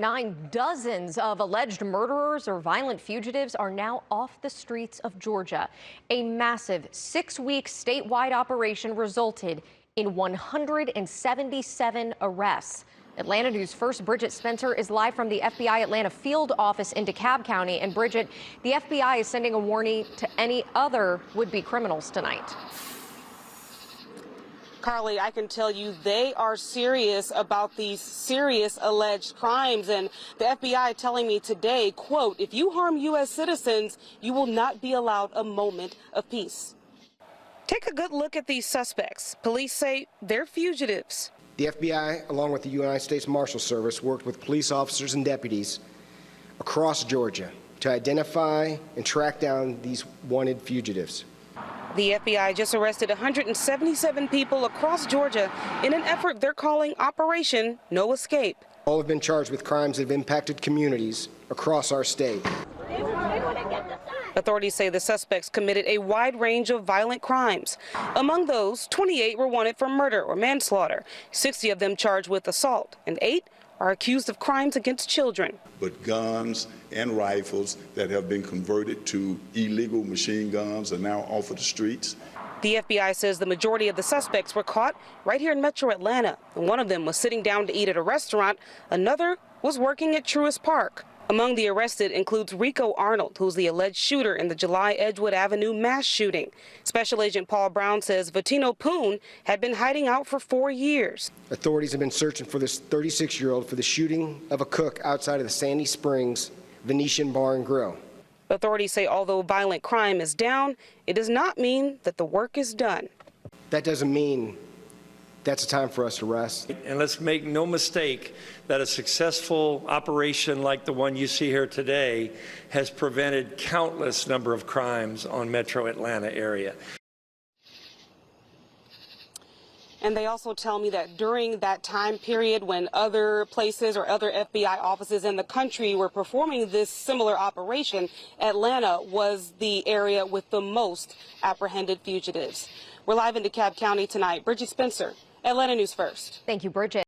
Dozens of alleged murderers or violent fugitives are now off the streets of Georgia. A massive 6-week statewide operation resulted in 177 arrests. Atlanta News First Bridget Spencer is live from the FBI Atlanta field office in DeKalb County. And Bridget, the FBI is sending a warning to any other would-be criminals tonight. Carly, I can tell you they are serious about these serious alleged crimes, and the FBI telling me today, quote, if you harm U.S. citizens, you will not be allowed a moment of peace. Take a good look at these suspects. Police say they're fugitives. The FBI, along with the United States Marshal Service, worked with police officers and deputies across Georgia to identify and track down these wanted fugitives. The FBI just arrested 177 people across Georgia in an effort they're calling Operation No Escape. All have been charged with crimes that have impacted communities across our state. Authorities say the suspects committed a wide range of violent crimes. Among those, 28 were wanted for murder or manslaughter, 60 of them charged with assault, and 8 are accused of crimes against children. But guns and rifles that have been converted to illegal machine guns are now off of the streets. The FBI says the majority of the suspects were caught right here in Metro Atlanta. And one of them was sitting down to eat at a restaurant. Another was working at Truist Park. Among the arrested includes Rico Arnold, who's the alleged shooter in the July Edgewood Avenue mass shooting. Special Agent Paul Brown says Vatino Poon had been hiding out for 4 years. Authorities have been searching for this 36-year-old for the shooting of a cook outside of the Sandy Springs Venetian Bar and Grill. Authorities say although violent crime is down, it does not mean that the work is done. That doesn't mean that's a time for us to rest. And let's make no mistake that a successful operation like the one you see here today has prevented countless number of crimes on Metro Atlanta area. And they also tell me that during that time period when other places or other FBI offices in the country were performing this similar operation, Atlanta was the area with the most apprehended fugitives. We're live in DeKalb County tonight. Bridget Spencer, Atlanta News First. Thank you, Bridget.